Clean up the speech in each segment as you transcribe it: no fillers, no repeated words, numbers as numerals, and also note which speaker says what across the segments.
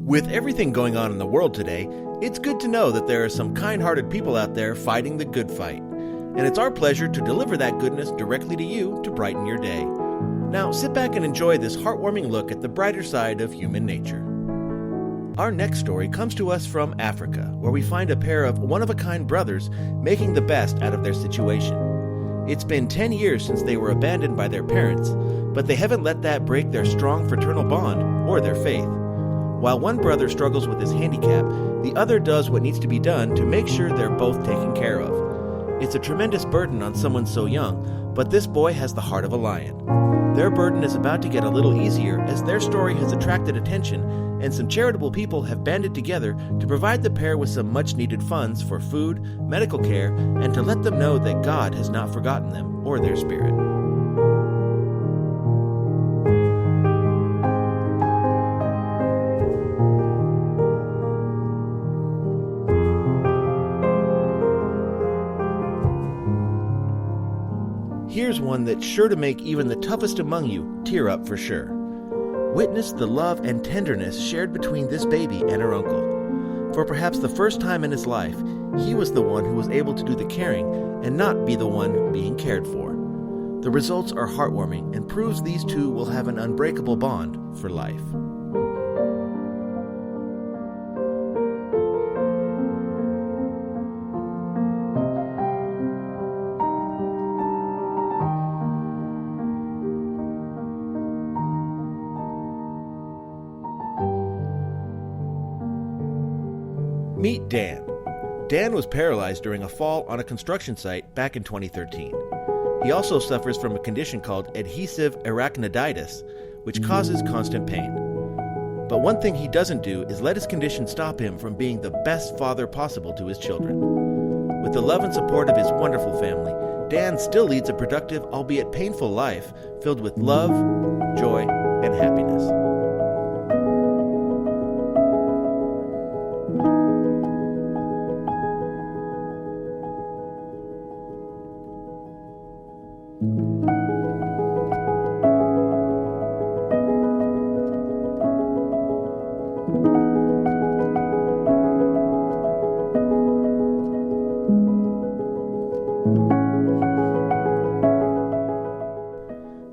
Speaker 1: With everything going on in the world today, it's good to know that there are some kind-hearted people out there fighting the good fight. And it's our pleasure to deliver that goodness directly to you to brighten your day. Now sit back and enjoy this heartwarming look at the brighter side of human nature. Our next story comes to us from Africa, where we find a pair of one-of-a-kind brothers making the best out of their situation. It's been 10 years since they were abandoned by their parents, but they haven't let that break their strong fraternal bond or their faith. While one brother struggles with his handicap, the other does what needs to be done to make sure they're both taken care of. It's a tremendous burden on someone so young, but this boy has the heart of a lion. Their burden is about to get a little easier as their story has attracted attention, and some charitable people have banded together to provide the pair with some much-needed funds for food, medical care, and to let them know that God has not forgotten them or their spirit. Here's one that's sure to make even the toughest among you tear up for sure. Witness the love and tenderness shared between this baby and her uncle. For perhaps the first time in his life, he was the one who was able to do the caring and not be the one being cared for. The results are heartwarming and proves these two will have an unbreakable bond for life. Meet Dan. Dan was paralyzed during a fall on a construction site back in 2013. He also suffers from a condition called adhesive arachnoiditis, which causes constant pain. But one thing he doesn't do is let his condition stop him from being the best father possible to his children. With the love and support of his wonderful family, Dan still leads a productive, albeit painful life filled with love, joy, and happiness.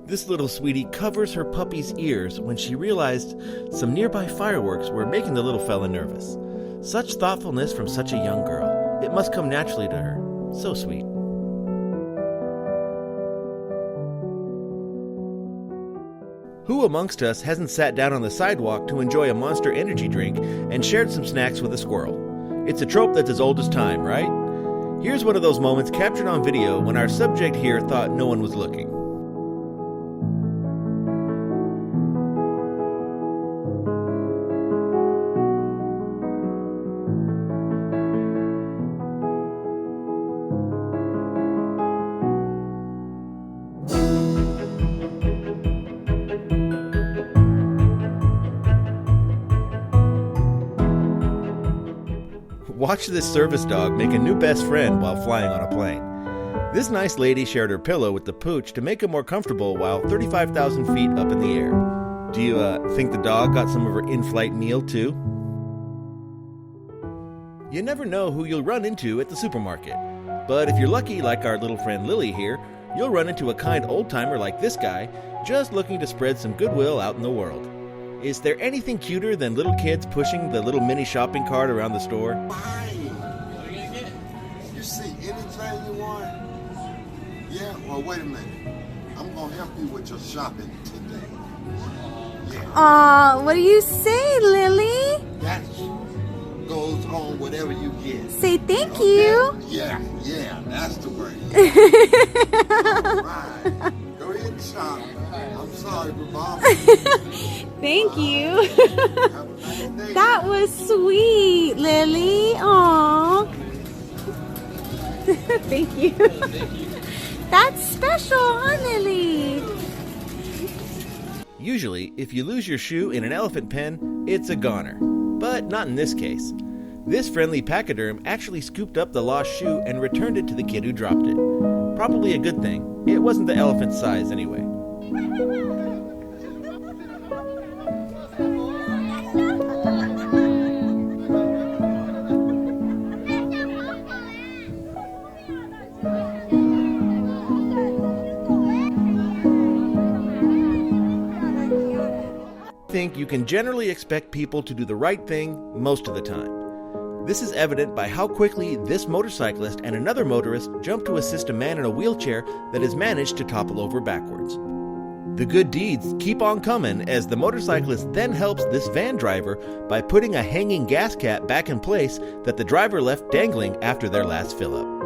Speaker 1: This little sweetie covers her puppy's ears when she realized some nearby fireworks were making the little fella nervous. Such thoughtfulness from such a young girl. It must come naturally to her. So sweet. Who amongst us hasn't sat down on the sidewalk to enjoy a Monster energy drink and shared some snacks with a squirrel? It's a trope that's as old as time, right? Here's one of those moments captured on video when our subject here thought no one was looking. Watch this service dog make a new best friend while flying on a plane. This nice lady shared her pillow with the pooch to make him more comfortable while 35,000 feet up in the air. Do you think the dog got some of her in-flight meal too? You never know who you'll run into at the supermarket. But if you're lucky, like our little friend Lily here, you'll run into a kind old-timer like this guy, just looking to spread some goodwill out in the world. Is there anything cuter than little kids pushing the little mini shopping cart around the store?
Speaker 2: Fine. You see anything you want? Yeah? Well, wait a minute. I'm going to help you with your shopping today. Yeah.
Speaker 3: Aw, what do you say, Lily?
Speaker 2: That goes on whatever you get.
Speaker 3: Say thank you.
Speaker 2: Yeah, that's the word. All right. Go ahead and shop. I'm sorry, Bob.
Speaker 3: Thank you. That was sweet, Lily. Aw. Thank you. That's special, huh, Lily?
Speaker 1: Usually, if you lose your shoe in an elephant pen, it's a goner. But not in this case. This friendly pachyderm actually scooped up the lost shoe and returned it to the kid who dropped it. Probably a good thing. It wasn't the elephant's size anyway. can generally expect people to do the right thing most of the time. This is evident by how quickly this motorcyclist and another motorist jump to assist a man in a wheelchair that has managed to topple over backwards. The good deeds keep on coming as the motorcyclist then helps this van driver by putting a hanging gas cap back in place that the driver left dangling after their last fill-up.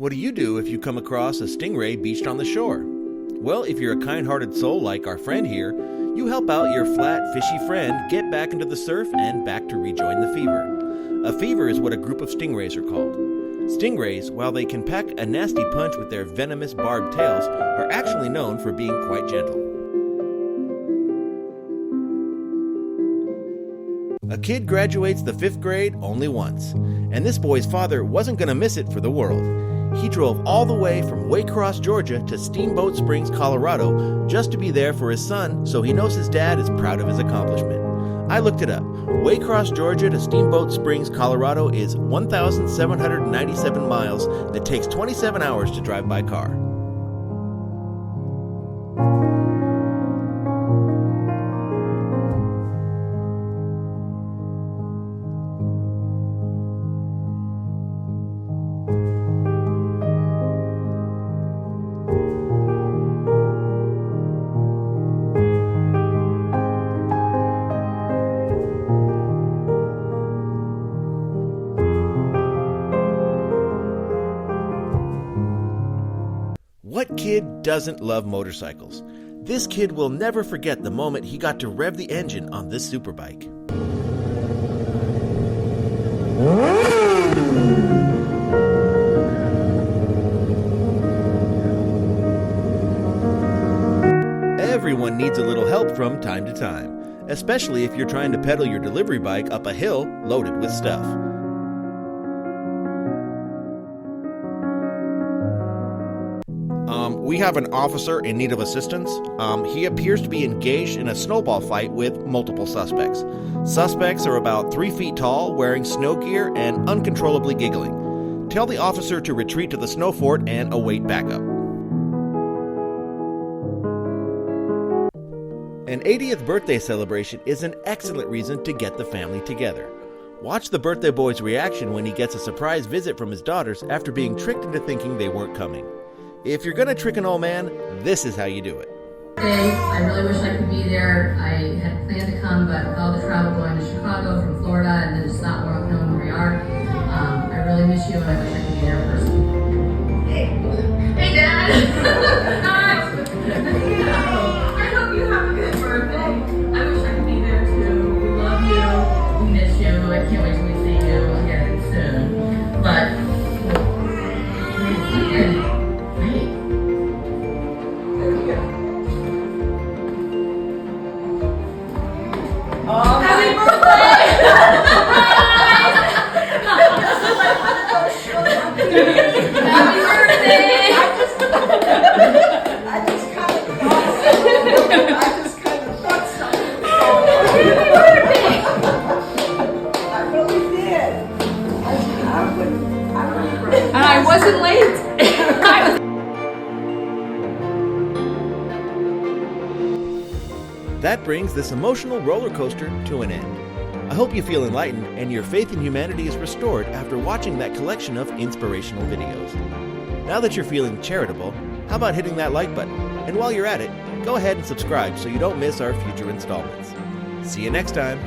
Speaker 1: What do you do if you come across a stingray beached on the shore? Well, if you're a kind-hearted soul like our friend here, you help out your flat, fishy friend get back into the surf and back to rejoin the fever. A fever is what a group of stingrays are called. Stingrays, while they can pack a nasty punch with their venomous barbed tails, are actually known for being quite gentle. A kid graduates the 5th grade only once, and this boy's father wasn't going to miss it for the world. He drove all the way from Waycross, Georgia to Steamboat Springs, Colorado, just to be there for his son, so he knows his dad is proud of his accomplishment. I looked it up. Waycross, Georgia to Steamboat Springs, Colorado is 1,797 miles that takes 27 hours to drive by car. What kid doesn't love motorcycles? This kid will never forget the moment he got to rev the engine on this superbike. Everyone needs a little help from time to time, especially if you're trying to pedal your delivery bike up a hill loaded with stuff. We have an officer in need of assistance. He appears to be engaged in a snowball fight with multiple suspects. Suspects are about 3 feet tall, wearing snow gear, and uncontrollably giggling. Tell the officer to retreat to the snow fort and await backup. An 80th birthday celebration is an excellent reason to get the family together. Watch the birthday boy's reaction when he gets a surprise visit from his daughters after being tricked into thinking they weren't coming. If you're gonna trick an old man, this is how you do it.
Speaker 4: I really wish I could be there. I had planned to come, but with all the travel going to Chicago from Florida and then just not knowing where we are, I really miss you and I wish I could be there in person. Hey Dad! I hope you have a good birthday. I wish I could be there too. We love you. We miss you. I can't wait till we see you again soon. But happy birthday! Happy birthday!
Speaker 5: I just kind of thought something.
Speaker 4: Happy birthday!
Speaker 5: I really did.
Speaker 4: And I wasn't late.
Speaker 1: That brings this emotional roller coaster to an end. I hope you feel enlightened and your faith in humanity is restored after watching that collection of inspirational videos. Now that you're feeling charitable, how about hitting that like button? And while you're at it, go ahead and subscribe so you don't miss our future installments. See you next time.